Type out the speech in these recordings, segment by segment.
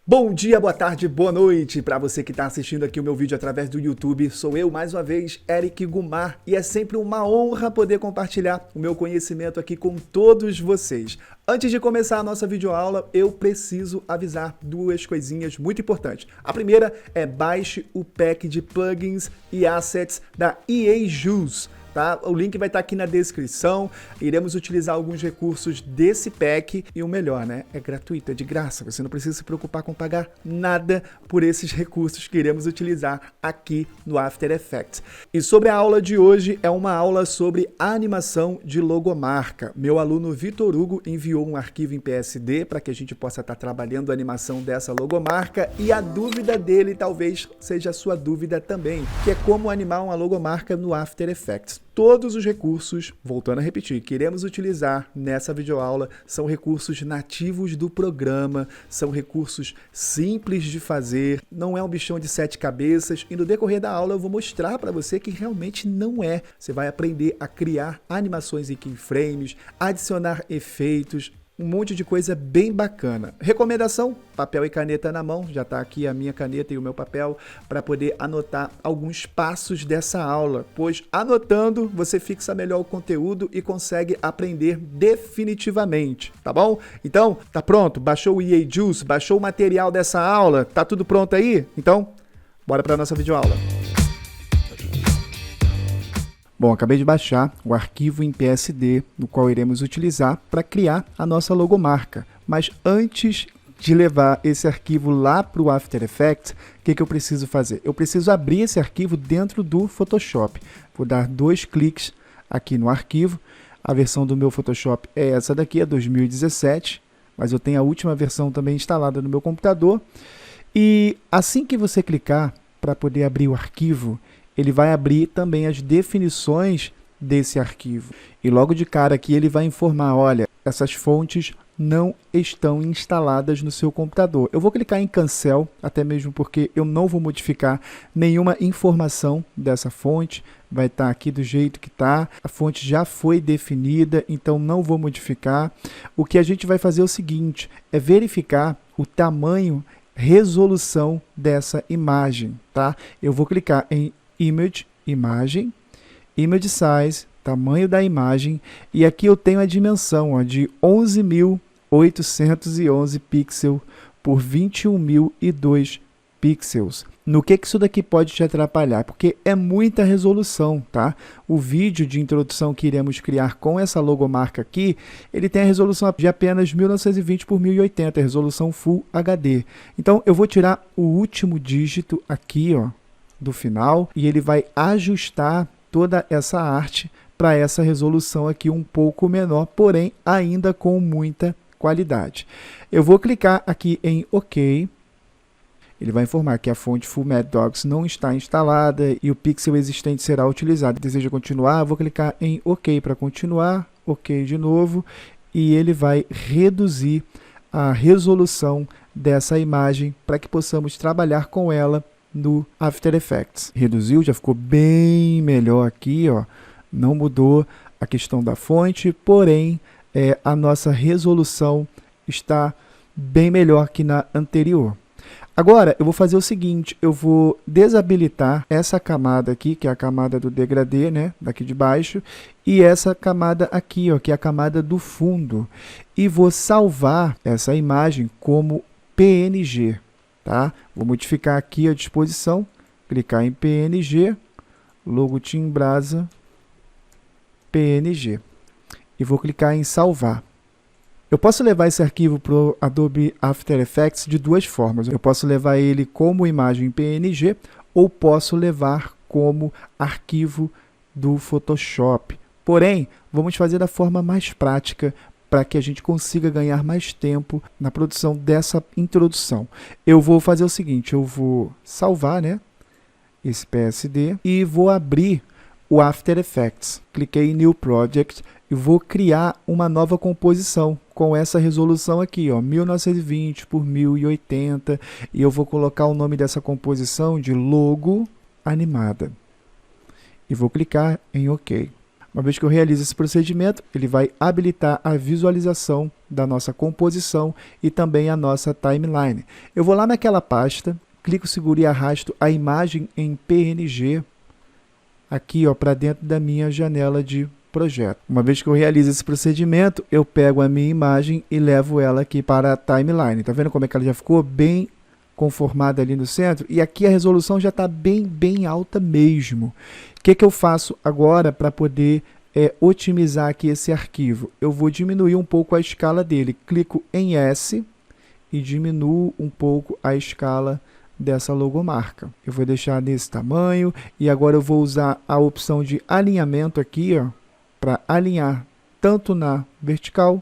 Bom dia, boa tarde, boa noite para você que está assistindo aqui o meu vídeo através do YouTube. Sou eu, mais uma vez, Eric Gumar, e é sempre uma honra poder compartilhar o meu conhecimento aqui com todos vocês. Antes de começar a nossa videoaula, eu preciso avisar duas coisinhas muito importantes. A primeira é baixe o pack de plugins e assets da EA Juice. Tá? O link vai estar aqui na descrição. Iremos utilizar alguns recursos desse pack e o melhor, né? É gratuito, é de graça. Você não precisa se preocupar com pagar nada por esses recursos que iremos utilizar aqui no After Effects. E sobre a aula de hoje, é uma aula sobre animação de logomarca. Meu aluno Vitor Hugo enviou um arquivo em PSD para que a gente possa estar trabalhando a animação dessa logomarca, e a dúvida dele talvez seja a sua dúvida também, que é como animar uma logomarca no After Effects. Todos os recursos, voltando a repetir, que iremos utilizar nessa videoaula são recursos nativos do programa, são recursos simples de fazer, não é um bichão de 7 cabeças, e no decorrer da aula eu vou mostrar para você que realmente não é. Você vai aprender a criar animações em keyframes, adicionar efeitos, um monte de coisa bem bacana. Recomendação: papel e caneta na mão. Já está aqui a minha caneta e o meu papel para poder anotar alguns passos dessa aula, pois anotando você fixa melhor o conteúdo e consegue aprender definitivamente, tá bom? Então, tá pronto? Baixou o EA Juice? Baixou o material dessa aula? Tá tudo pronto aí? Então, bora para a nossa videoaula. Bom, acabei de baixar o arquivo em PSD, no qual iremos utilizar para criar a nossa logomarca. Mas antes de levar esse arquivo lá para o After Effects, o que eu preciso fazer? Eu preciso abrir esse arquivo dentro do Photoshop. Vou dar 2 cliques aqui no arquivo. A versão do meu Photoshop é essa daqui, é 2017, mas eu tenho a última versão também instalada no meu computador. E assim que você clicar para poder abrir o arquivo, ele vai abrir também as definições desse arquivo. E logo de cara aqui ele vai informar, olha, essas fontes não estão instaladas no seu computador. Eu vou clicar em Cancel, até mesmo porque eu não vou modificar nenhuma informação dessa fonte. Vai estar aqui do jeito que está. A fonte já foi definida, então não vou modificar. O que a gente vai fazer é o seguinte, é verificar o tamanho, resolução dessa imagem, tá? Eu vou clicar em Image, imagem, Image Size, tamanho da imagem, e aqui eu tenho a dimensão de 11.811 pixels por 21.002 pixels. No que isso daqui pode te atrapalhar? Porque é muita resolução, tá? O vídeo de introdução que iremos criar com essa logomarca aqui, ele tem a resolução de apenas 1920 por 1080, resolução Full HD. Então eu vou tirar o último dígito aqui, ó, do final, e ele vai ajustar toda essa arte para essa resolução aqui um pouco menor, porém ainda com muita qualidade. Eu vou clicar aqui em OK. Ele vai informar que a fonte Full Matte Docs não está instalada e o pixel existente será utilizado. Deseja continuar? Eu vou clicar em OK para continuar, OK de novo, e ele vai reduzir a resolução dessa imagem para que possamos trabalhar com ela no After Effects. Reduziu, já ficou bem melhor aqui, ó. Não mudou a questão da fonte, porém a nossa resolução está bem melhor que na anterior. Agora eu vou fazer o seguinte, eu vou desabilitar essa camada aqui, que é a camada do degradê, né, daqui de baixo, e essa camada aqui, ó, que é a camada do fundo, e vou salvar essa imagem como PNG. Tá? Vou modificar aqui a disposição, clicar em PNG, logo Team Brasa, PNG, e vou clicar em salvar. Eu posso levar esse arquivo para o Adobe After Effects de duas formas. Eu posso levar ele como imagem PNG ou posso levar como arquivo do Photoshop. Porém, vamos fazer da forma mais prática para que a gente consiga ganhar mais tempo na produção dessa introdução. Eu vou fazer o seguinte, eu vou salvar, né, esse PSD e vou abrir o After Effects. Cliquei em New Project e vou criar uma nova composição com essa resolução aqui, ó, 1920 por 1080, e eu vou colocar o nome dessa composição de logo animada. E vou clicar em OK. Uma vez que eu realizo esse procedimento, ele vai habilitar a visualização da nossa composição e também a nossa timeline. Eu vou lá naquela pasta, clico, seguro e arrasto a imagem em PNG aqui para dentro da minha janela de projeto. Uma vez que eu realizo esse procedimento, eu pego a minha imagem e levo ela aqui para a timeline. Tá vendo como é que ela já ficou bem conformada ali no centro? E aqui a resolução já está bem alta mesmo. O que eu faço agora para poder otimizar aqui esse arquivo? Eu vou diminuir um pouco a escala dele. Clico em S e diminuo um pouco a escala dessa logomarca. Eu vou deixar nesse tamanho e agora eu vou usar a opção de alinhamento aqui, para alinhar tanto na vertical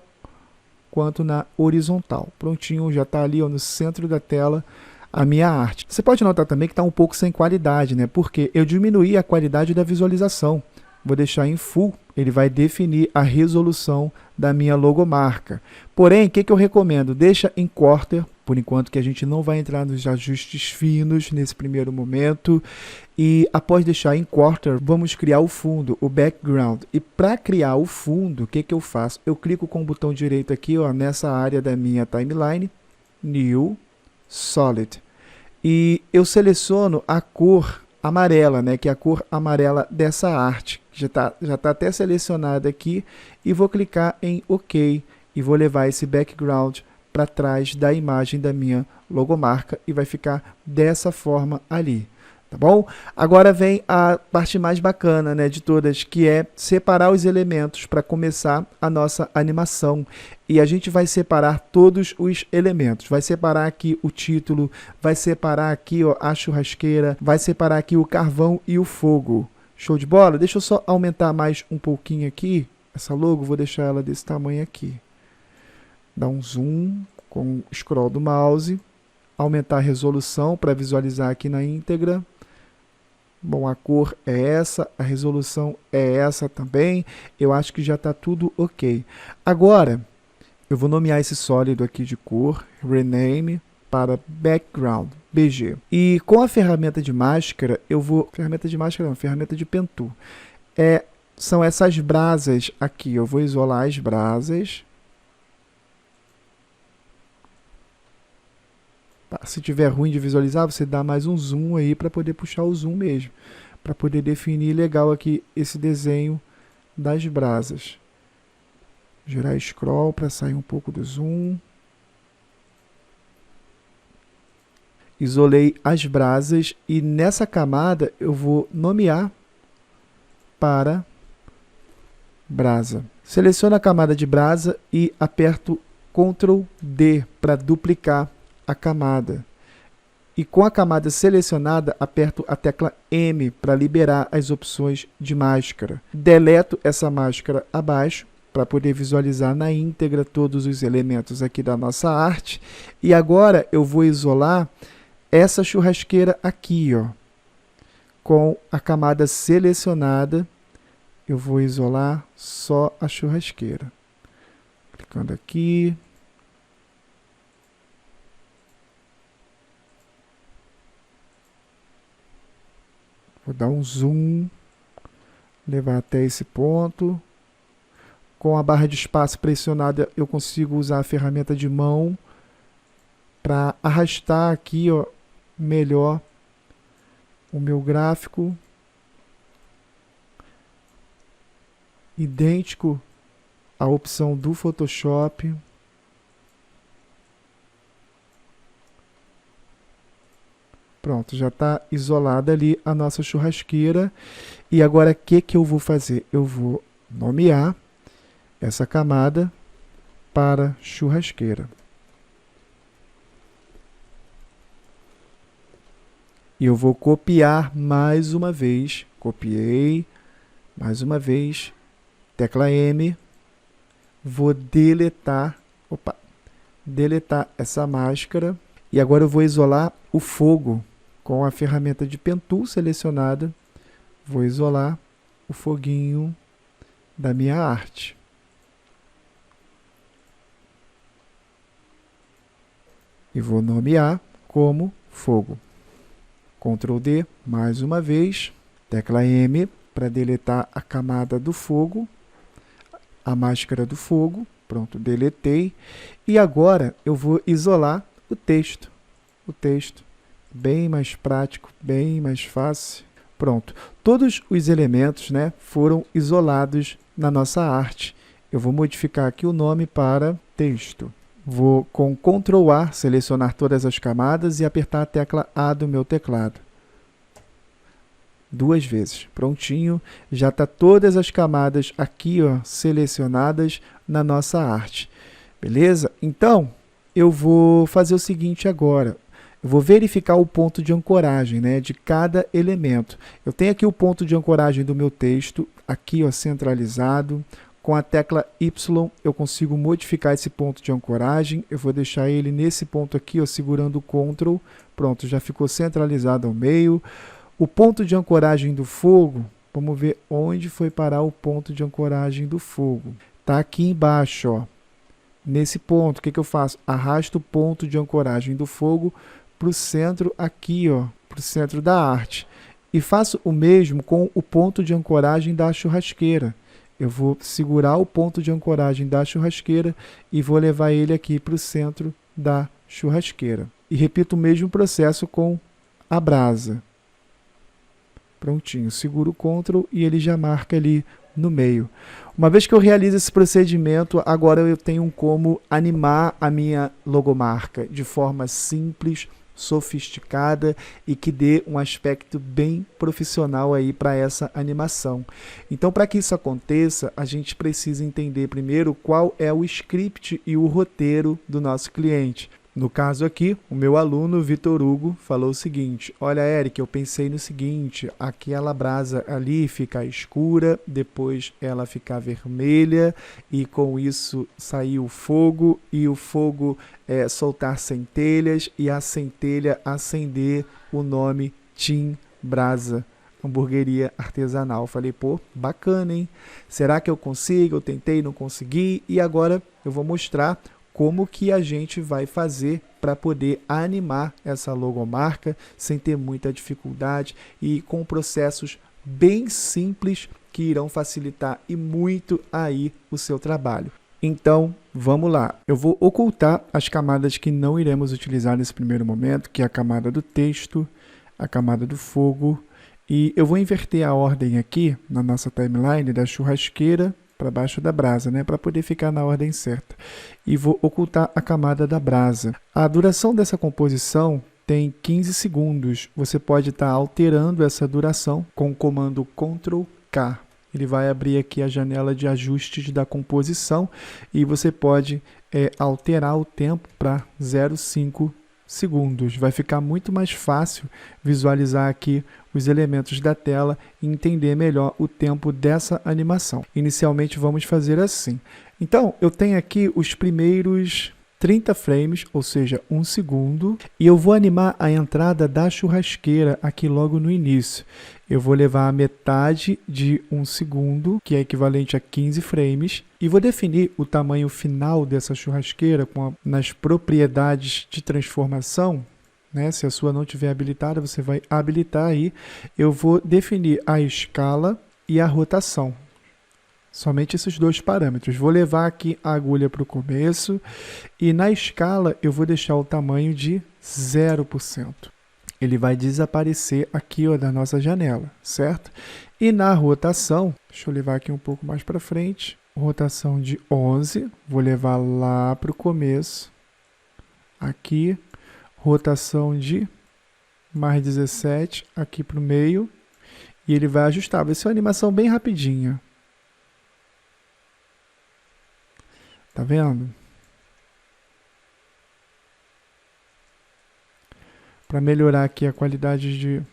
quanto na horizontal. Prontinho, já está ali no centro da tela a minha arte. Você pode notar também que está um pouco sem qualidade, né? Porque eu diminuí a qualidade da visualização. Vou deixar em Full, ele vai definir a resolução da minha logomarca. Porém, o que eu recomendo? Deixa em Quarter, por enquanto, que a gente não vai entrar nos ajustes finos nesse primeiro momento. E após deixar em Quarter, vamos criar o fundo, o background. E para criar o fundo, o que eu faço? Eu clico com o botão direito aqui, nessa área da minha timeline, New, Solid. E eu seleciono a cor amarela, né, que é a cor amarela dessa arte. Já tá até selecionada aqui. E vou clicar em OK. E vou levar esse background para trás da imagem da minha logomarca e vai ficar dessa forma ali, tá bom? Agora vem a parte mais bacana, né, de todas, que é separar os elementos para começar a nossa animação. E a gente vai separar todos os elementos. Vai separar aqui o título, vai separar aqui a churrasqueira, vai separar aqui o carvão e o fogo. Show de bola? Deixa eu só aumentar mais um pouquinho aqui. Essa logo, vou deixar ela desse tamanho aqui. Dá um zoom com o scroll do mouse, aumentar a resolução para visualizar aqui na íntegra. Bom, a cor é essa, a resolução é essa também. Eu acho que já está tudo ok. Agora, eu vou nomear esse sólido aqui de cor, Rename, para Background, BG. E com a ferramenta de máscara, ferramenta de Pentool. São essas brasas aqui. Eu vou isolar as brasas. Se tiver ruim de visualizar, você dá mais um zoom aí para poder puxar o zoom mesmo, para poder definir legal aqui esse desenho das brasas. Girar scroll para sair um pouco do zoom. Isolei as brasas e nessa camada eu vou nomear para brasa. Seleciono a camada de brasa e aperto Ctrl D para duplicar a camada. E com a camada selecionada, aperto a tecla M para liberar as opções de máscara. Deleto essa máscara abaixo para poder visualizar na íntegra todos os elementos aqui da nossa arte. E agora eu vou isolar essa churrasqueira aqui, com a camada selecionada. Eu vou isolar só a churrasqueira. Clicando aqui. Vou dar um zoom, levar até esse ponto. Com a barra de espaço pressionada, eu consigo usar a ferramenta de mão para arrastar aqui, melhor o meu gráfico. Idêntico à opção do Photoshop. Pronto, já está isolada ali a nossa churrasqueira. E agora o que eu vou fazer? Eu vou nomear essa camada para churrasqueira. E eu vou copiar mais uma vez. Copiei, mais uma vez, tecla M. Vou deletar essa máscara. E agora eu vou isolar o fogo. Com a ferramenta de Pentool selecionada, vou isolar o foguinho da minha arte. E vou nomear como fogo. Ctrl D, mais uma vez, tecla M, para deletar a camada do fogo, a máscara do fogo. Pronto, deletei. E agora eu vou isolar o texto. O texto, bem mais prático, bem mais fácil. Pronto, todos os elementos, né, foram isolados na nossa arte. Eu vou modificar aqui o nome para texto. Vou com Ctrl A selecionar todas as camadas e apertar a tecla A do meu teclado. 2 vezes. Prontinho. Já está todas as camadas aqui, ó, selecionadas na nossa arte. Beleza? Então, eu vou fazer o seguinte agora. Eu vou verificar o ponto de ancoragem, né, de cada elemento. Eu tenho aqui o ponto de ancoragem do meu texto, aqui, ó, centralizado. Com a tecla Y, eu consigo modificar esse ponto de ancoragem. Eu vou deixar ele nesse ponto aqui, ó, segurando o Ctrl. Pronto, já ficou centralizado ao meio. O ponto de ancoragem do fogo, vamos ver onde foi parar o ponto de ancoragem do fogo. Está aqui embaixo, ó, nesse ponto. O que eu faço? Arrasto o ponto de ancoragem do fogo para o centro aqui, ó, para o centro da arte. E faço o mesmo com o ponto de ancoragem da churrasqueira. Eu vou segurar o ponto de ancoragem da churrasqueira e vou levar ele aqui para o centro da churrasqueira. E repito o mesmo processo com a brasa. Prontinho, seguro o Ctrl e ele já marca ali no meio. Uma vez que eu realizo esse procedimento, agora eu tenho como animar a minha logomarca de forma simples, sofisticada e que dê um aspecto bem profissional aí para essa animação. Então, para que isso aconteça, a gente precisa entender primeiro qual é o script e o roteiro do nosso cliente. No caso aqui, o meu aluno, Vitor Hugo, falou o seguinte: olha, Eric, eu pensei no seguinte, aquela brasa ali ficar escura, depois ela ficar vermelha e com isso sair o fogo e o fogo soltar centelhas e a centelha acender o nome Tim Brasa, hamburgueria artesanal. Falei, pô, bacana, hein? Será que eu consigo? Eu tentei, não consegui e agora eu vou mostrar como que a gente vai fazer para poder animar essa logomarca sem ter muita dificuldade e com processos bem simples que irão facilitar e muito aí o seu trabalho. Então, vamos lá. Eu vou ocultar as camadas que não iremos utilizar nesse primeiro momento, que é a camada do texto, a camada do fogo, e eu vou inverter a ordem aqui na nossa timeline da churrasqueira para baixo da brasa, né, para poder ficar na ordem certa. E vou ocultar a camada da brasa. A duração dessa composição tem 15 segundos. Você pode estar alterando essa duração com o comando Ctrl K. Ele vai abrir aqui a janela de ajustes da composição e você pode alterar o tempo para 0,5 segundos. Vai ficar muito mais fácil visualizar aqui os elementos da tela e entender melhor o tempo dessa animação. Inicialmente vamos fazer assim. Então, eu tenho aqui os primeiros 30 frames, ou seja, 1 segundo, e eu vou animar a entrada da churrasqueira aqui logo no início. Eu vou levar a metade de 1 segundo, que é equivalente a 15 frames, e vou definir o tamanho final dessa churrasqueira nas propriedades de transformação, né? Se a sua não estiver habilitada, você vai habilitar aí. Eu vou definir a escala e a rotação. Somente esses dois parâmetros. Vou levar aqui a agulha para o começo e na escala eu vou deixar o tamanho de 0%. Ele vai desaparecer aqui, ó, da nossa janela, certo? E na rotação, deixa eu levar aqui um pouco mais para frente, rotação de 11, vou levar lá para o começo, aqui, rotação de mais 17, aqui para o meio, e ele vai ajustar. Vai ser uma animação bem rapidinha. Tá vendo? Para melhorar aqui a qualidade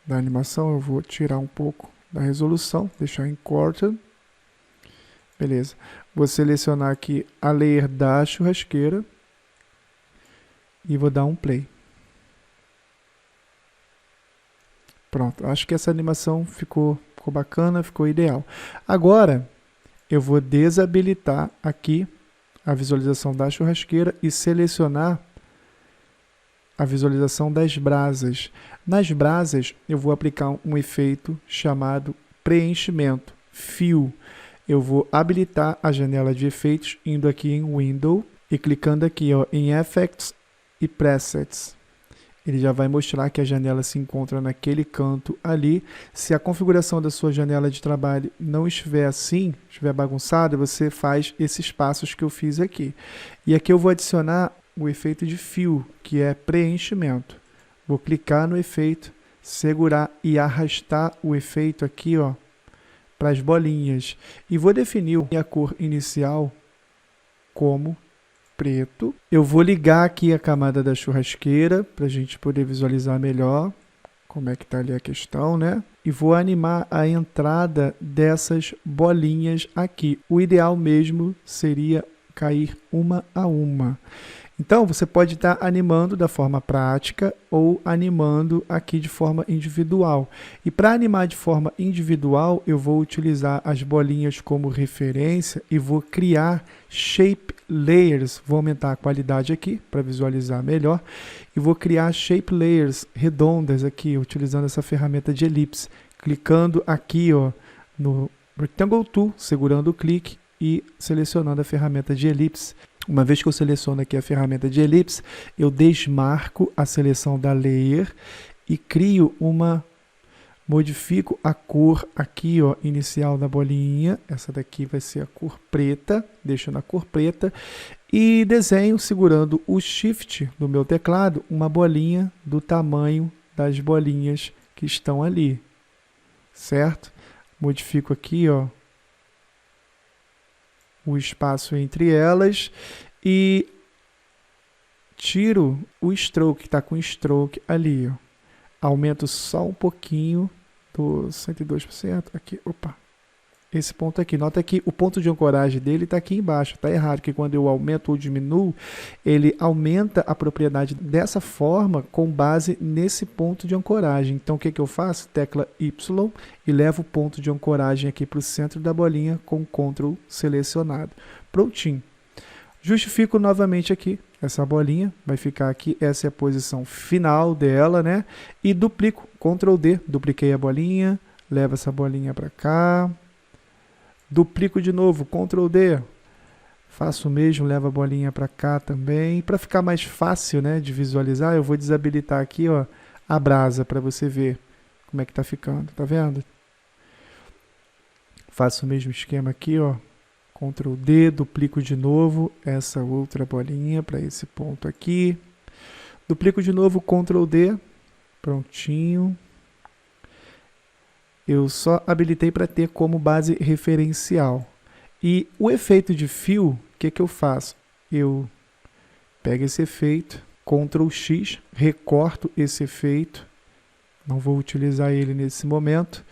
da animação, eu vou tirar um pouco da resolução, deixar em Quarter. Beleza. Vou selecionar aqui a layer da churrasqueira e vou dar um play. Pronto, acho que essa animação ficou bacana, ficou ideal. Agora, eu vou desabilitar aqui a visualização da churrasqueira e selecionar a visualização das brasas. Nas brasas, eu vou aplicar um efeito chamado preenchimento, fio. Eu vou habilitar a janela de efeitos indo aqui em Window e clicando aqui ó, em Effects e Presets. Ele já vai mostrar que a janela se encontra naquele canto ali. Se a configuração da sua janela de trabalho não estiver assim, estiver bagunçada, você faz esses passos que eu fiz aqui. E aqui eu vou adicionar o efeito de fio, que é preenchimento. Vou clicar no efeito, segurar e arrastar o efeito aqui, ó, para as bolinhas. E vou definir a cor inicial como preto. Eu vou ligar aqui a camada da churrasqueira para a gente poder visualizar melhor como é que está ali a questão, né? E vou animar a entrada dessas bolinhas aqui. O ideal mesmo seria cair uma a uma. Então, você pode estar animando da forma prática ou animando aqui de forma individual. E para animar de forma individual, eu vou utilizar as bolinhas como referência e vou criar shape layers. Vou aumentar a qualidade aqui para visualizar melhor. E vou criar shape layers redondas aqui, utilizando essa ferramenta de elipse. Clicando aqui ó, no Rectangle Tool, segurando o clique e selecionando a ferramenta de elipse. Uma vez que eu seleciono aqui a ferramenta de elipse, eu desmarco a seleção da layer e crio modifico a cor aqui, ó, inicial da bolinha. Essa daqui vai ser a cor preta, deixo na cor preta e desenho segurando o Shift do meu teclado uma bolinha do tamanho das bolinhas que estão ali, certo? Modifico aqui, ó, o espaço entre elas e tiro o stroke, que está com stroke ali. Ó. Aumento só um pouquinho do 102%. Aqui, opa. Esse ponto aqui. Nota que o ponto de ancoragem dele está aqui embaixo. Está errado, que quando eu aumento ou diminuo, ele aumenta a propriedade dessa forma com base nesse ponto de ancoragem. Então, o que eu faço? Tecla Y e levo o ponto de ancoragem aqui para o centro da bolinha com Ctrl selecionado. Prontinho. Justifico novamente aqui essa bolinha. Vai ficar aqui. Essa é a posição final dela, né? E duplico. Ctrl D. Dupliquei a bolinha. Levo essa bolinha para cá. Duplico de novo, Ctrl D, faço o mesmo, levo a bolinha para cá também. Para ficar mais fácil, né, de visualizar, eu vou desabilitar aqui ó, a brasa para você ver como é que está ficando, tá vendo? Faço o mesmo esquema aqui, ó, Ctrl D, duplico de novo essa outra bolinha para esse ponto aqui. Duplico de novo, Ctrl D, prontinho. Eu só habilitei para ter como base referencial. E o efeito de fio, o que eu faço? Eu pego esse efeito, Ctrl X, recorto esse efeito. Não vou utilizar ele nesse momento.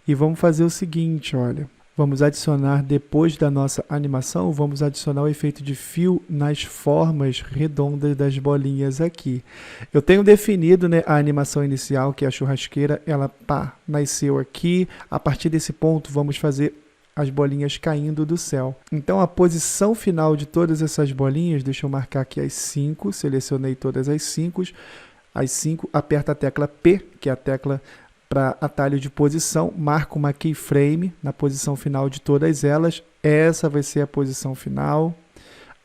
E vamos fazer o seguinte, olha. Vamos adicionar, depois da nossa animação, vamos adicionar o efeito de fio nas formas redondas das bolinhas aqui. Eu tenho definido, né, a animação inicial, que é a churrasqueira, ela nasceu aqui. A partir desse ponto, vamos fazer as bolinhas caindo do céu. Então, a posição final de todas essas bolinhas, deixa eu marcar aqui as 5, selecionei todas as 5. As 5, aperta a tecla P, que é a tecla para atalho de posição, marco uma keyframe na posição final de todas elas. Essa vai ser a posição final.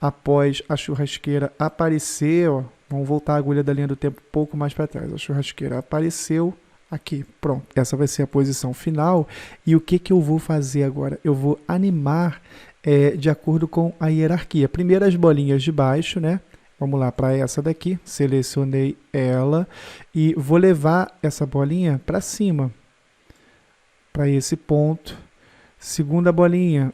Após a churrasqueira aparecer, ó, vamos voltar a agulha da linha do tempo um pouco mais para trás. A churrasqueira apareceu aqui, pronto. Essa vai ser a posição final. E o que eu vou fazer agora? Eu vou animar de acordo com a hierarquia. Primeiro as bolinhas de baixo, né? Vamos lá para essa daqui, selecionei ela e vou levar essa bolinha para cima, para esse ponto. Segunda bolinha,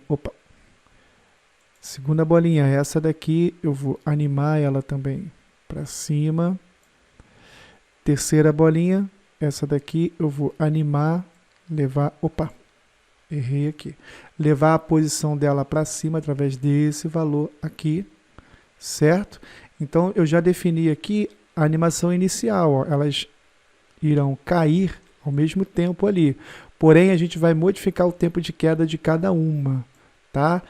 segunda bolinha, essa daqui eu vou animar ela também para cima. Terceira bolinha, essa daqui eu vou animar, levar, errei aqui, levar a posição dela para cima através desse valor aqui, certo? Então, eu já defini aqui a animação inicial, ó, elas irão cair ao mesmo tempo ali. Porém, a gente vai modificar o tempo de queda de cada uma, tá?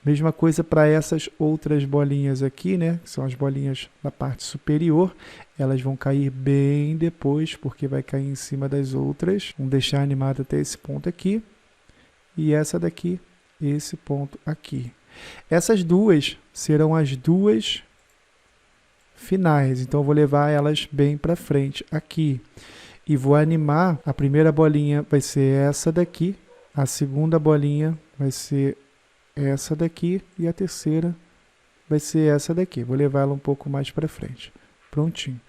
Mesma coisa para essas outras bolinhas aqui, né? Que são as bolinhas da parte superior. Elas vão cair bem depois, porque vai cair em cima das outras. Vamos deixar animado até esse ponto aqui. e essa daqui, esse ponto aqui. Essas duas serão as duas finais, então eu vou levar elas bem para frente aqui. E vou animar, a primeira bolinha vai ser essa daqui, a segunda bolinha vai ser essa daqui e a terceira vai ser essa daqui. Vou levar ela um pouco mais para frente. Prontinho.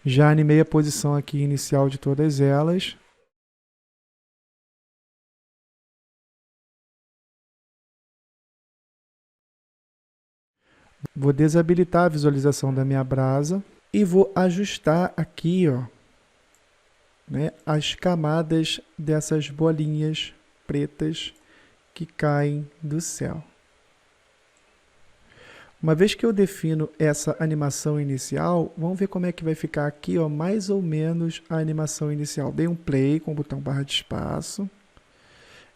Já animei a posição aqui inicial de todas elas. Vou desabilitar a visualização da minha brasa e vou ajustar aqui, ó, né, as camadas dessas bolinhas pretas que caem do céu. Uma vez que eu defino essa animação inicial, vamos ver como é que vai ficar aqui, ó, mais ou menos a animação inicial. Dei um play com o botão barra de espaço.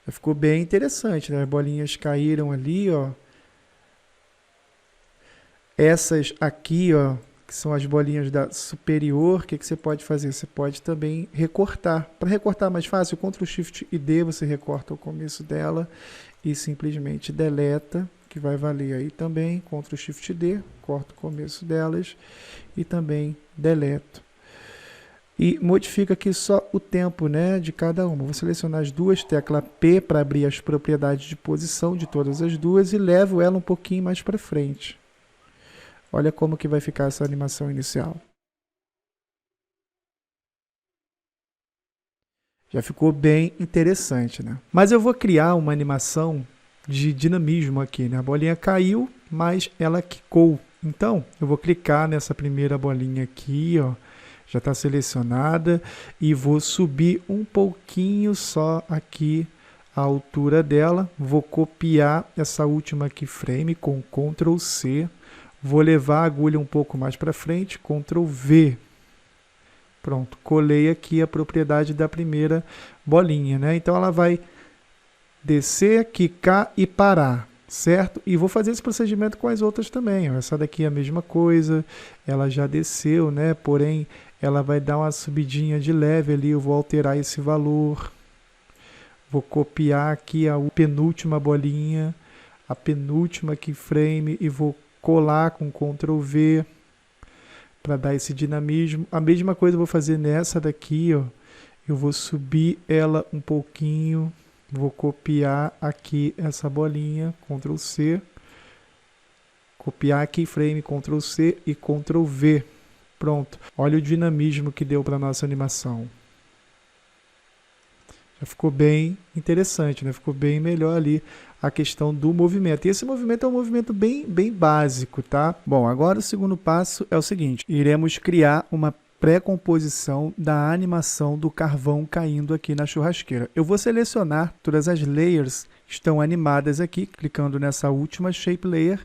Ficou bem interessante, né? As bolinhas caíram ali, ó. Essas aqui, ó, que são as bolinhas da superior, o que você pode fazer? Você pode também recortar. Para recortar mais fácil, Ctrl Shift e D, você recorta o começo dela e simplesmente deleta, que vai valer aí também, Ctrl Shift D, corto o começo delas e também deleto. E modifica aqui só o tempo, né, de cada uma. Vou selecionar as duas, tecla P para abrir as propriedades de posição de todas as duas e levo ela um pouquinho mais para frente. Olha como que vai ficar essa animação inicial. Já ficou bem interessante, né? Mas eu vou criar uma animação de dinamismo aqui, né? A bolinha caiu, mas ela quicou. Então, eu vou clicar nessa primeira bolinha aqui, ó. Já está selecionada. E vou subir um pouquinho só aqui a altura dela. Vou copiar essa última keyframe com Ctrl C. Vou levar a agulha um pouco mais para frente, Ctrl V. Pronto, colei aqui a propriedade da primeira bolinha, né? Então ela vai descer, quicar e parar, certo? E vou fazer esse procedimento com as outras também. Essa daqui é a mesma coisa, ela já desceu, né? Porém, ela vai dar uma subidinha de leve ali, eu vou alterar esse valor. Vou copiar aqui a penúltima bolinha, a penúltima keyframe e vou colar com Ctrl V para dar esse dinamismo. A mesma coisa eu vou fazer nessa daqui, ó. Eu vou subir ela um pouquinho, vou copiar aqui essa bolinha, Ctrl C, copiar aqui frame, Ctrl C e Ctrl V. Pronto. Olha o dinamismo que deu para a nossa animação. Já ficou bem interessante, né? Ficou bem melhor ali a questão do movimento. E esse movimento é um movimento bem básico, tá? Bom, agora o segundo passo é o seguinte. Iremos criar uma pré-composição da animação do carvão caindo aqui na churrasqueira. Eu vou selecionar todas as layers que estão animadas aqui, clicando nessa última Shape Layer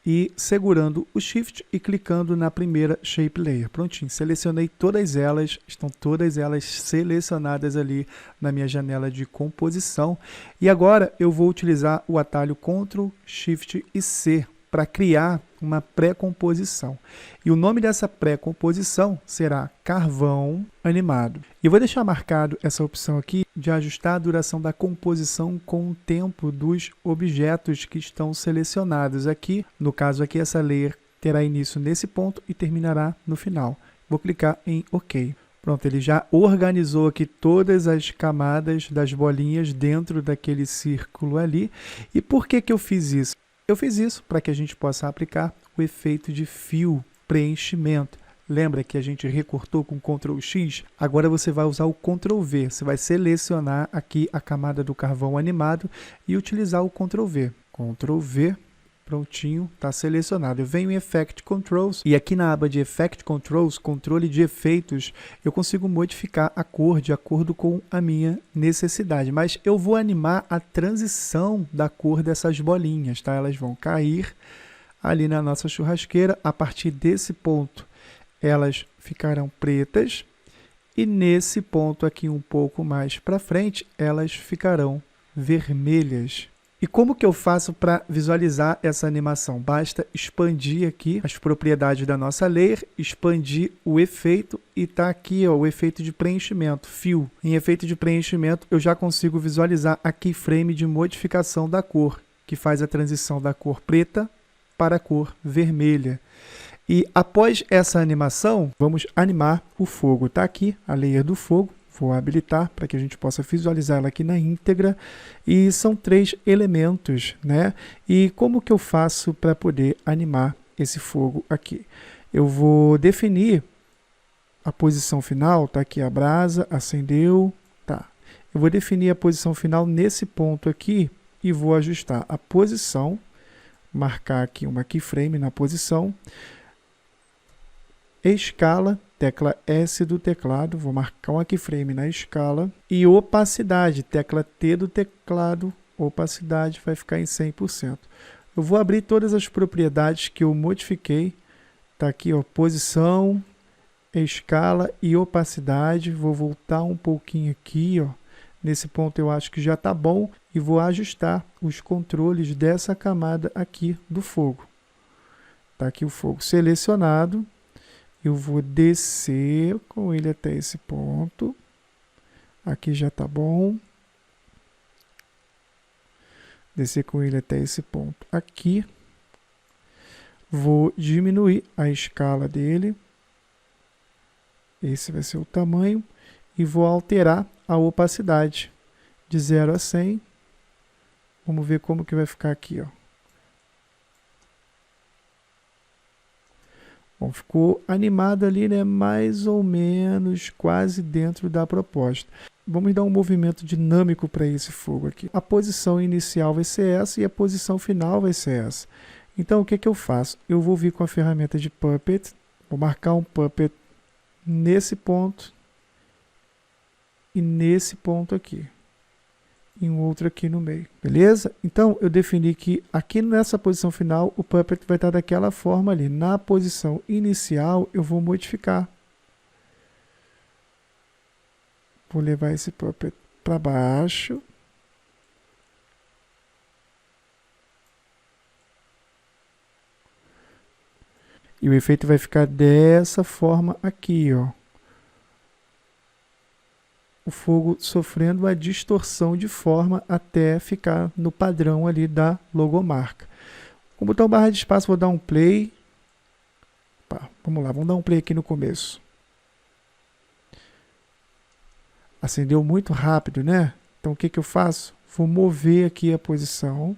e segurando o Shift e clicando na primeira Shape Layer. Prontinho, selecionei todas elas, estão todas elas selecionadas ali na minha janela de composição. E agora eu vou utilizar o atalho Ctrl, Shift e C para criar uma pré-composição. E o nome dessa pré-composição será carvão animado. E eu vou deixar marcado essa opção aqui de ajustar a duração da composição com o tempo dos objetos que estão selecionados aqui. No caso aqui, essa layer terá início nesse ponto e terminará no final. Vou clicar em OK. Pronto, ele já organizou aqui todas as camadas das bolinhas dentro daquele círculo ali. E por que eu fiz isso? Eu fiz isso para que a gente possa aplicar o efeito de fio, preenchimento. Lembra que a gente recortou com Ctrl X? Agora você vai usar o Ctrl V. Você vai selecionar aqui a camada do carvão animado e utilizar o Ctrl V. Ctrl V, prontinho, está selecionado. Eu venho em Effect Controls e aqui na aba de Effect Controls, controle de efeitos, eu consigo modificar a cor de acordo com a minha necessidade. Mas eu vou animar a transição da cor dessas bolinhas, tá? Elas vão cair ali na nossa churrasqueira. A partir desse ponto, elas ficarão pretas e nesse ponto aqui um pouco mais para frente, elas ficarão vermelhas. E como que eu faço para visualizar essa animação? Basta expandir aqui as propriedades da nossa layer, expandir o efeito e está aqui ó, o efeito de preenchimento, fill. Em efeito de preenchimento eu já consigo visualizar a keyframe de modificação da cor, que faz a transição da cor preta para a cor vermelha. E após essa animação, vamos animar o fogo. Está aqui a layer do fogo. Vou habilitar para que a gente possa visualizar ela aqui na íntegra. E são 3 elementos, né? E como que eu faço para poder animar esse fogo aqui? Eu vou definir a posição final, tá aqui a brasa, acendeu, tá. Eu vou definir a posição final nesse ponto aqui e vou ajustar a posição, marcar aqui uma keyframe na posição, escala, tecla S do teclado, vou marcar um keyframe na escala, e opacidade, tecla T do teclado, opacidade vai ficar em 100%. Eu vou abrir todas as propriedades que eu modifiquei, tá aqui ó, posição, escala e opacidade, vou voltar um pouquinho aqui ó, nesse ponto eu acho que já tá bom, e vou ajustar os controles dessa camada aqui do fogo. Tá aqui o fogo selecionado. Eu vou descer com ele até esse ponto. Aqui já está bom. Descer com ele até esse ponto aqui. Vou diminuir a escala dele. Esse vai ser o tamanho. E vou alterar a opacidade de 0 a 100. Vamos ver como que vai ficar aqui, ó. Bom, ficou animado ali, né? Mais ou menos quase dentro da proposta. Vamos dar um movimento dinâmico para esse fogo aqui. A posição inicial vai ser essa e a posição final vai ser essa. Então, o que que eu faço? Eu vou vir com a ferramenta de Puppet, vou marcar um Puppet nesse ponto e nesse ponto aqui. E um outro aqui no meio, beleza? Então, eu defini que aqui nessa posição final, o Puppet vai estar daquela forma ali. Na posição inicial, eu vou modificar. Vou levar esse Puppet para baixo. E o efeito vai ficar dessa forma aqui, ó. O fogo sofrendo uma distorção de forma até ficar no padrão ali da logomarca. Com o botão barra de espaço vou dar um play. Opa, vamos lá, vamos dar um play aqui no começo. Acendeu muito rápido, né? Então o que que eu faço? Vou mover aqui a posição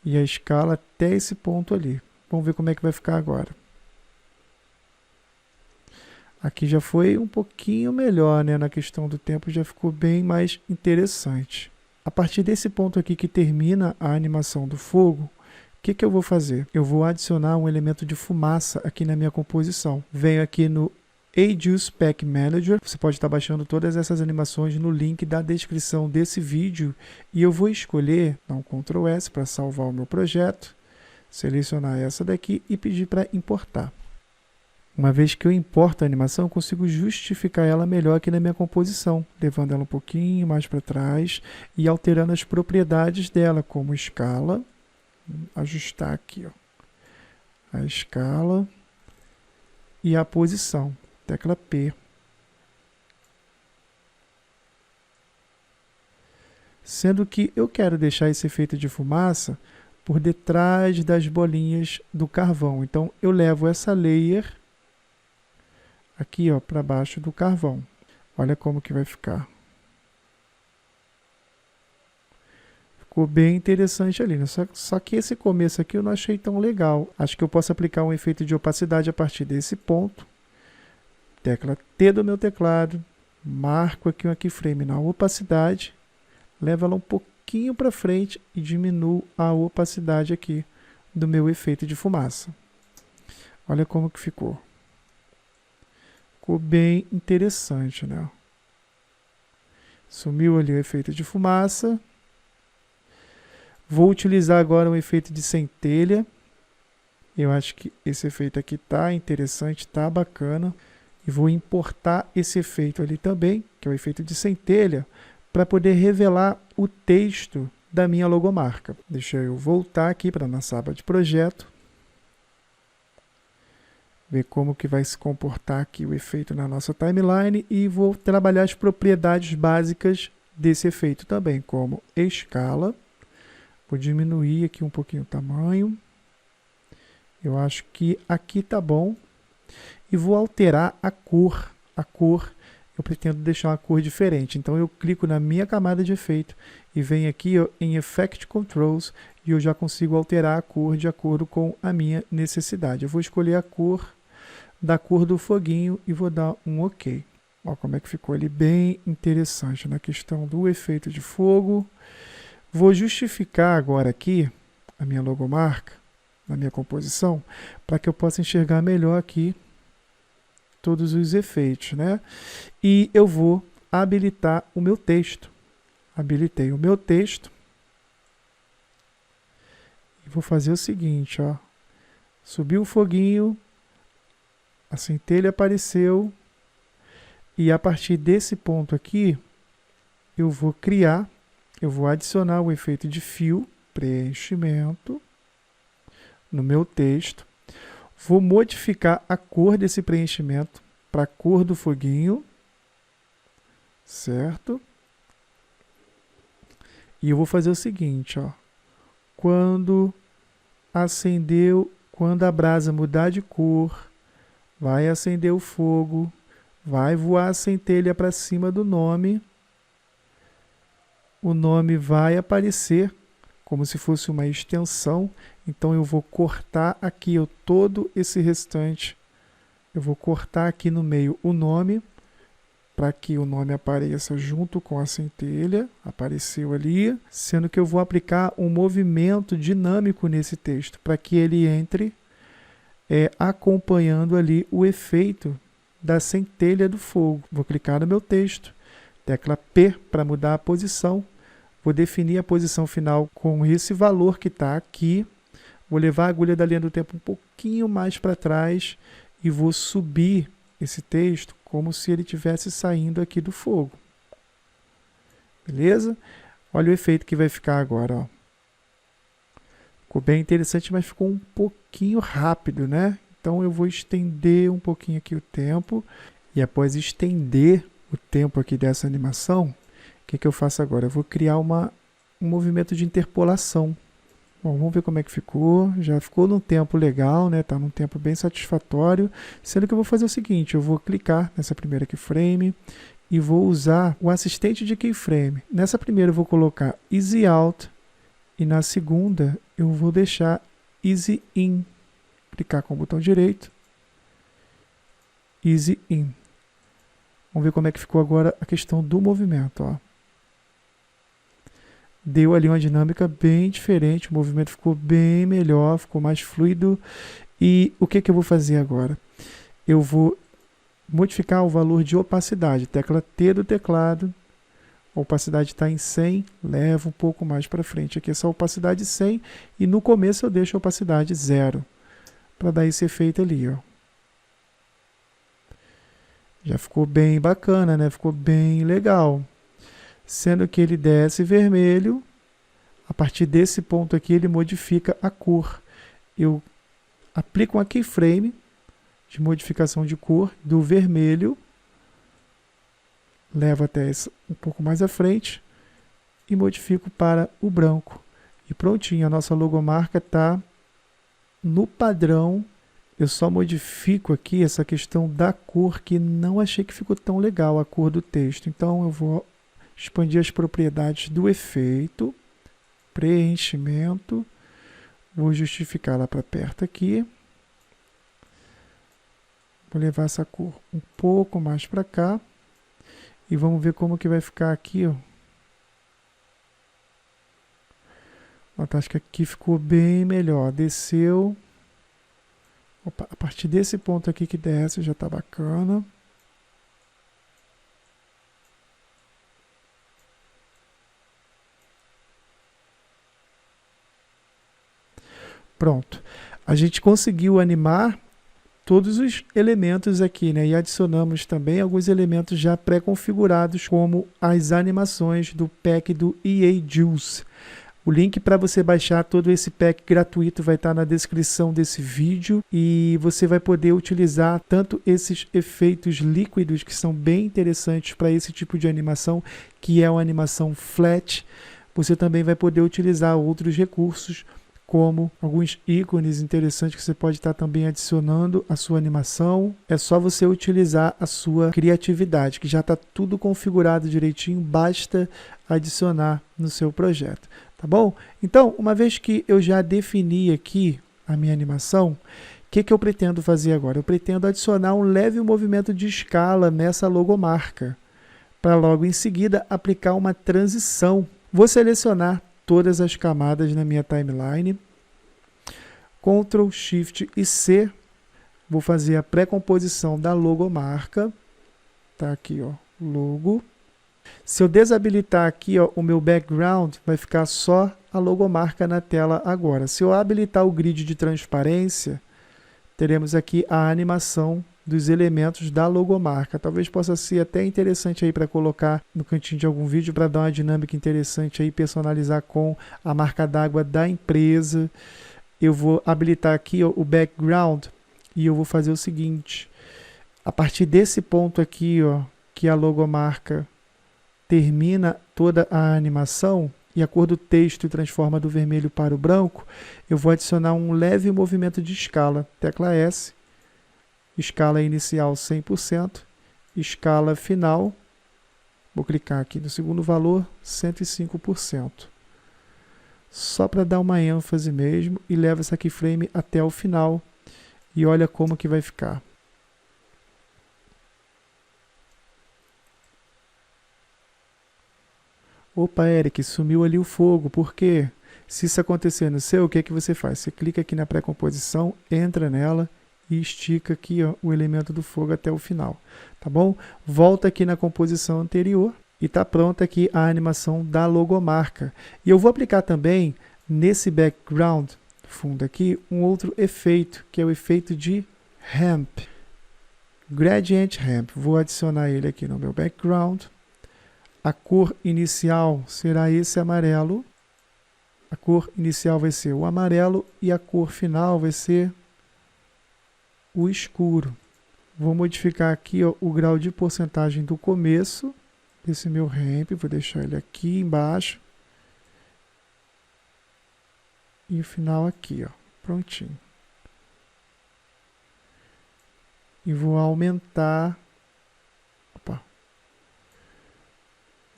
e a escala até esse ponto ali. Vamos ver como é que vai ficar agora. Aqui já foi um pouquinho melhor, né? Na questão do tempo já ficou bem mais interessante. A partir desse ponto aqui que termina a animação do fogo, o que que eu vou fazer? Eu vou adicionar um elemento de fumaça aqui na minha composição. Venho aqui no Ajuste Pack Manager. Você pode estar baixando todas essas animações no link da descrição desse vídeo. E eu vou escolher, dar um Ctrl S para salvar o meu projeto, selecionar essa daqui e pedir para importar. Uma vez que eu importo a animação, eu consigo justificar ela melhor aqui na minha composição, levando ela um pouquinho mais para trás e alterando as propriedades dela, como escala. Ajustar aqui, ó, a escala e a posição, tecla P. Sendo que eu quero deixar esse efeito de fumaça por detrás das bolinhas do carvão. Então, eu levo essa layer aqui, ó, para baixo do carvão. Olha como que vai ficar. Ficou bem interessante ali, né? Só que esse começo aqui eu não achei tão legal. Acho que eu posso aplicar um efeito de opacidade a partir desse ponto. Tecla T do meu teclado. Marco aqui um keyframe na opacidade. Levo ela um pouquinho para frente e diminuo a opacidade aqui do meu efeito de fumaça. Olha como que ficou. Ficou bem interessante, né? Sumiu ali o efeito de fumaça. Vou utilizar agora um efeito de centelha. Eu acho que esse efeito aqui tá interessante, tá bacana. E vou importar esse efeito ali também, que é o efeito de centelha, para poder revelar o texto da minha logomarca. Deixa eu voltar aqui para a nossa aba de projeto. Ver como que vai se comportar aqui o efeito na nossa timeline e vou trabalhar as propriedades básicas desse efeito também, como escala. Vou diminuir aqui um pouquinho o tamanho. Eu acho que aqui tá bom. E vou alterar a cor. A cor, eu pretendo deixar uma cor diferente. Então eu clico na minha camada de efeito e venho aqui ó, em Effect Controls e eu já consigo alterar a cor de acordo com a minha necessidade. Eu vou escolher a cor da cor do foguinho e vou dar um OK. Olha como é que ficou ali, bem interessante na questão do efeito de fogo. Vou justificar agora aqui a minha logomarca, na minha composição, para que eu possa enxergar melhor aqui todos os efeitos, né? E eu vou habilitar o meu texto. Habilitei o meu texto. E vou fazer o seguinte, ó. Subiu o foguinho, a centelha apareceu, e a partir desse ponto aqui, eu vou adicionar o efeito de fio, preenchimento, no meu texto. Vou modificar a cor desse preenchimento para a cor do foguinho, certo? E eu vou fazer o seguinte, ó. Quando a brasa mudar de cor, vai acender o fogo, vai voar a centelha para cima do nome, o nome vai aparecer como se fosse uma extensão, então eu vou cortar aqui todo esse restante, eu vou cortar aqui no meio o nome, para que o nome apareça junto com a centelha, apareceu ali, sendo que eu vou aplicar um movimento dinâmico nesse texto, para que ele entre acompanhando ali o efeito da centelha do fogo. Vou clicar no meu texto, tecla P para mudar a posição, vou definir a posição final com esse valor que está aqui, vou levar a agulha da linha do tempo um pouquinho mais para trás e vou subir esse texto como se ele estivesse saindo aqui do fogo. Beleza? Olha o efeito que vai ficar agora, ó. Ficou bem interessante, mas ficou um pouquinho rápido, né? Então eu vou estender um pouquinho aqui o tempo. E após estender o tempo aqui dessa animação, o que eu faço agora? Eu vou criar um movimento de interpolação. Bom, vamos ver como é que ficou. Já ficou num tempo legal, né? Tá num tempo bem satisfatório. Sendo que eu vou fazer o seguinte, eu vou clicar nessa primeira keyframe e vou usar o assistente de keyframe. Nessa primeira eu vou colocar Easy Out e na segunda eu vou deixar Easy In. Clicar com o botão direito. Easy In. Vamos ver como é que ficou agora a questão do movimento, ó. Deu ali uma dinâmica bem diferente, o movimento ficou bem melhor, ficou mais fluido. E o que eu vou fazer agora? Eu vou modificar o valor de opacidade, tecla T do teclado, a opacidade está em 100, leva um pouco mais para frente aqui essa opacidade 100 e no começo eu deixo a opacidade 0, para dar esse efeito ali, ó. Já ficou bem bacana, né? Ficou bem legal. Sendo que ele desce vermelho, a partir desse ponto aqui ele modifica a cor. Eu aplico uma keyframe de modificação de cor do vermelho, levo até um pouco mais à frente e modifico para o branco. E prontinho, a nossa logomarca está no padrão. Eu só modifico aqui essa questão da cor, que não achei que ficou tão legal a cor do texto. Então eu vou expandir as propriedades do efeito, preenchimento, vou justificar lá para perto aqui. Vou levar essa cor um pouco mais para cá. E vamos ver como que vai ficar aqui, ó. Acho que aqui ficou bem melhor. Desceu. Opa, a partir desse ponto aqui que desce já está bacana. Pronto. A gente conseguiu animar todos os elementos aqui, né? E adicionamos também alguns elementos já pré-configurados, como as animações do pack do EA Juice. O link para você baixar todo esse pack gratuito vai estar na descrição desse vídeo e você vai poder utilizar tanto esses efeitos líquidos que são bem interessantes para esse tipo de animação, que é uma animação flat. Você também vai poder utilizar outros recursos, como alguns ícones interessantes que você pode estar também adicionando à sua animação. É só você utilizar a sua criatividade, que já está tudo configurado direitinho, basta adicionar no seu projeto. Tá bom? Então, uma vez que eu já defini aqui a minha animação, o que eu pretendo fazer agora? Eu pretendo adicionar um leve movimento de escala nessa logomarca, para logo em seguida aplicar uma transição. Vou selecionar todas as camadas na minha timeline, Ctrl, Shift e C, vou fazer a pré-composição da logomarca, tá aqui, ó, logo. Se eu desabilitar aqui, ó, o meu background, vai ficar só a logomarca na tela agora. Se eu habilitar o grid de transparência, teremos aqui a animação dos elementos da logomarca. Talvez possa ser até interessante aí para colocar no cantinho de algum vídeo, para dar uma dinâmica interessante aí, personalizar com a marca d'água da empresa. Eu vou habilitar aqui, ó, o background e eu vou fazer o seguinte. A partir desse ponto aqui, ó, que a logomarca termina toda a animação e a cor do texto transforma do vermelho para o branco, eu vou adicionar um leve movimento de escala. Tecla S, escala inicial 100%, escala final, vou clicar aqui no segundo valor, 105%. Só para dar uma ênfase mesmo, e leva essa keyframe até o final e olha como que vai ficar. Opa, Eric, sumiu ali o fogo, por quê? Se isso acontecer no seu, o que é que você faz? Você clica aqui na pré-composição, entra nela e estica aqui, ó, o elemento do fogo até o final, tá bom? Volta aqui na composição anterior e está pronta aqui a animação da logomarca. E eu vou aplicar também, nesse background fundo aqui, um outro efeito, que é o efeito de ramp. Gradient Ramp. Vou adicionar ele aqui no meu background. A cor inicial será esse amarelo. A cor inicial vai ser o amarelo e a cor final vai ser o escuro. Vou modificar aqui, ó, o grau de porcentagem do começo desse meu ramp. Vou deixar ele aqui embaixo. E o final aqui, ó, prontinho. E vou aumentar. Opa.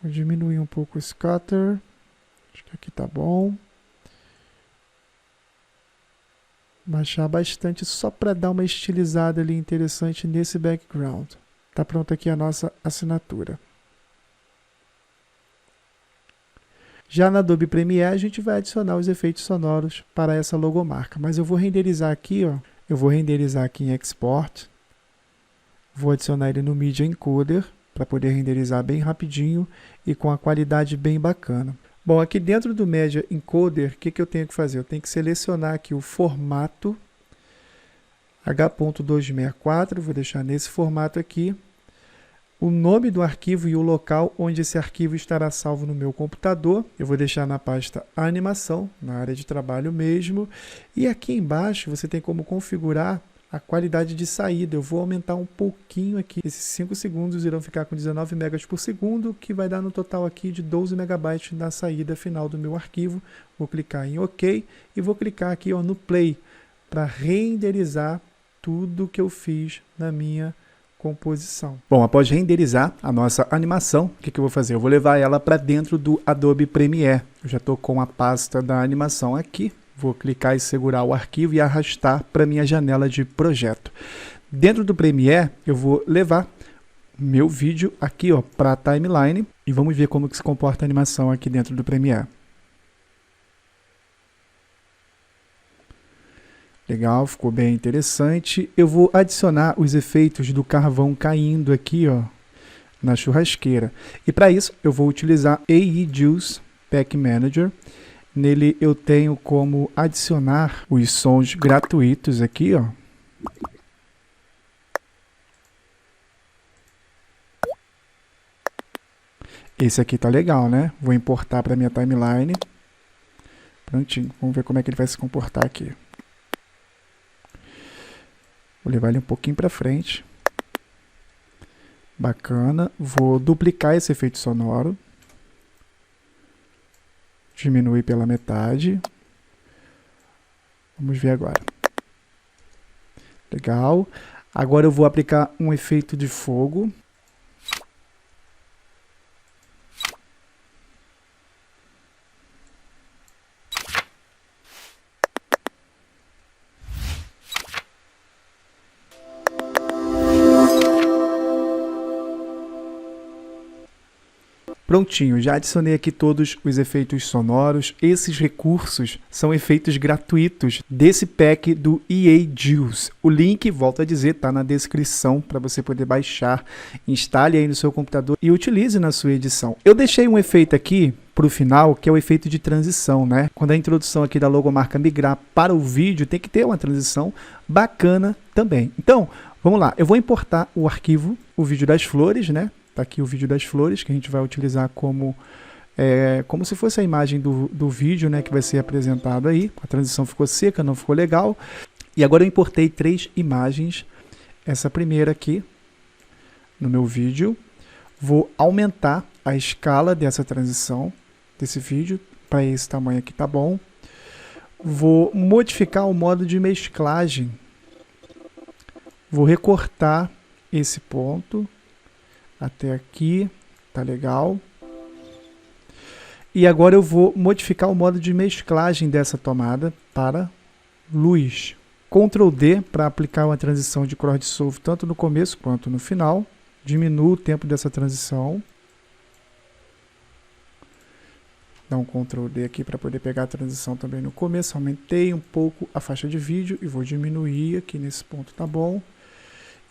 Vou diminuir um pouco o scatter. Acho que aqui tá bom. Baixar bastante só para dar uma estilizada ali interessante nesse background. Tá pronta aqui a nossa assinatura. Já na Adobe Premiere a gente vai adicionar os efeitos sonoros para essa logomarca. Mas eu vou renderizar aqui, ó. Eu vou renderizar aqui em Export. Vou adicionar ele no Media Encoder para poder renderizar bem rapidinho e com a qualidade bem bacana. Bom, aqui dentro do Media Encoder, o que eu tenho que fazer? Eu tenho que selecionar aqui o formato H.264, vou deixar nesse formato aqui, o nome do arquivo e o local onde esse arquivo estará salvo no meu computador. Eu vou deixar na pasta animação, na área de trabalho mesmo. E aqui embaixo você tem como configurar a qualidade de saída. Eu vou aumentar um pouquinho aqui. Esses 5 segundos irão ficar com 19 megas por segundo, que vai dar no total aqui de 12 megabytes na saída final do meu arquivo. Vou clicar em OK e vou clicar aqui, ó, no Play para renderizar tudo que eu fiz na minha composição. Bom, após renderizar a nossa animação, o que eu vou fazer? Eu vou levar ela para dentro do Adobe Premiere. Eu já estou com a pasta da animação aqui. Vou clicar e segurar o arquivo e arrastar para minha janela de projeto. Dentro do Premiere, eu vou levar meu vídeo aqui, ó, para a timeline e vamos ver como que se comporta a animação aqui dentro do Premiere. Legal, ficou bem interessante. Eu vou adicionar os efeitos do carvão caindo aqui, ó, na churrasqueira. E para isso, eu vou utilizar AE Juice Pack Manager. Nele eu tenho como adicionar os sons gratuitos aqui, ó. Esse aqui tá legal, né? Vou importar para minha timeline. Prontinho. Vamos ver como é que ele vai se comportar aqui. Vou levar ele um pouquinho para frente. Bacana. Vou duplicar esse efeito sonoro. Diminuir pela metade. Vamos ver agora. Legal. Agora eu vou aplicar um efeito de fogo. Prontinho, já adicionei aqui todos os efeitos sonoros. Esses recursos são efeitos gratuitos desse pack do EA Juice. O link, volto a dizer, está na descrição para você poder baixar, instale aí no seu computador e utilize na sua edição. Eu deixei um efeito aqui para o final, que é o efeito de transição, né? Quando a introdução aqui da logomarca migrar para o vídeo, tem que ter uma transição bacana também. Então, vamos lá. Eu vou importar o arquivo, o vídeo das flores, né? Tá aqui o vídeo das flores, que a gente vai utilizar como se fosse a imagem do vídeo, né, que vai ser apresentado aí. A transição ficou seca, não ficou legal. E agora eu importei 3 imagens. Essa primeira aqui, no meu vídeo. Vou aumentar a escala dessa transição, desse vídeo, para esse tamanho aqui tá bom. Vou modificar o modo de mesclagem. Vou recortar esse ponto. Até aqui, tá legal. E agora eu vou modificar o modo de mesclagem dessa tomada para luz. Ctrl D para aplicar uma transição de cross dissolve tanto no começo quanto no final. Diminuo o tempo dessa transição. Dá um Ctrl D aqui para poder pegar a transição também no começo. Aumentei um pouco a faixa de vídeo e vou diminuir aqui nesse ponto, tá bom?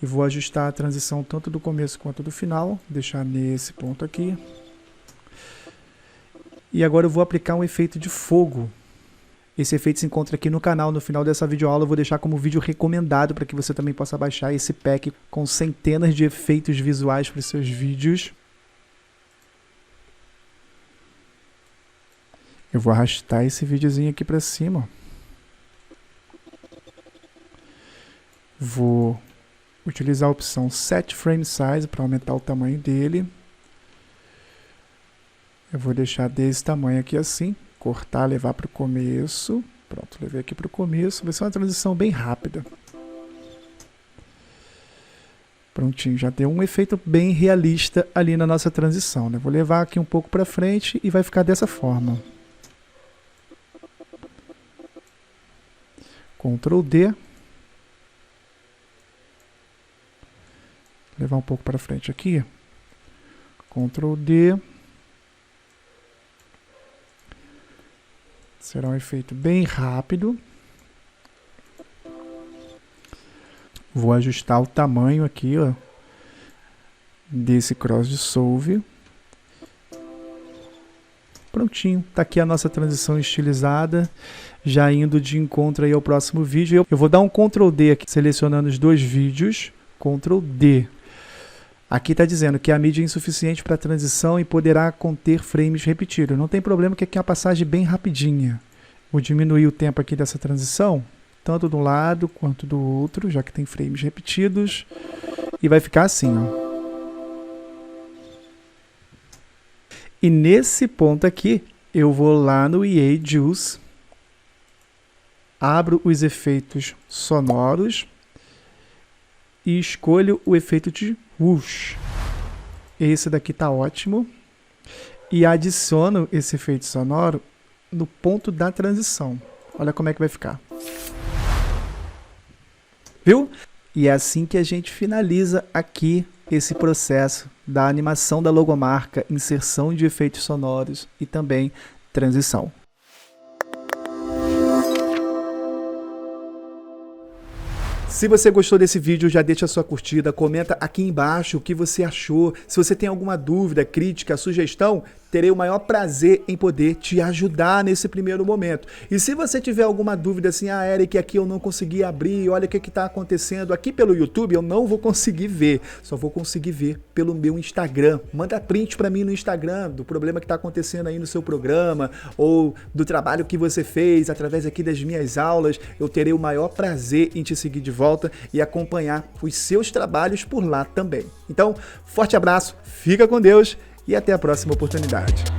E vou ajustar a transição tanto do começo quanto do final, deixar nesse ponto aqui. E agora eu vou aplicar um efeito de fogo. Esse efeito se encontra aqui no canal. No final dessa videoaula eu vou deixar como vídeo recomendado para que você também possa baixar esse pack com centenas de efeitos visuais para os seus vídeos. Eu vou arrastar esse videozinho aqui para cima. Vou utilizar a opção Set Frame Size para aumentar o tamanho dele. Eu vou deixar desse tamanho aqui assim, cortar, levar para o começo. Pronto, levei aqui para o começo. Vai ser uma transição bem rápida. Prontinho, já deu um efeito bem realista ali na nossa transição, né? Vou levar aqui um pouco para frente e vai ficar dessa forma. Ctrl D. Levar um pouco para frente aqui. Ctrl D. Será um efeito bem rápido. Vou ajustar o tamanho aqui, ó, desse cross dissolve. Prontinho, tá aqui a nossa transição estilizada, já indo de encontro aí ao próximo vídeo. Eu vou dar um Ctrl D aqui, selecionando os dois vídeos, Ctrl D. Aqui está dizendo que a mídia é insuficiente para a transição e poderá conter frames repetidos. Não tem problema, que aqui é uma passagem bem rapidinha. Vou diminuir o tempo aqui dessa transição, tanto de um lado quanto do outro, já que tem frames repetidos. E vai ficar assim, ó. E nesse ponto aqui, eu vou lá no EA Juice, abro os efeitos sonoros e escolho o efeito de whoosh. Esse daqui tá ótimo. E adiciono esse efeito sonoro no ponto da transição. Olha como é que vai ficar. Viu? E é assim que a gente finaliza aqui esse processo da animação da logomarca, inserção de efeitos sonoros e também transição. Se você gostou desse vídeo, já deixa a sua curtida, comenta aqui embaixo o que você achou. Se você tem alguma dúvida, crítica, sugestão, terei o maior prazer em poder te ajudar nesse primeiro momento. E se você tiver alguma dúvida assim, Eric, aqui eu não consegui abrir, olha o que está acontecendo, aqui pelo YouTube eu não vou conseguir ver, só vou conseguir ver pelo meu Instagram. Manda print para mim no Instagram do problema que está acontecendo aí no seu programa ou do trabalho que você fez através aqui das minhas aulas. Eu terei o maior prazer em te seguir de volta e acompanhar os seus trabalhos por lá também. Então, forte abraço, fica com Deus e até a próxima oportunidade.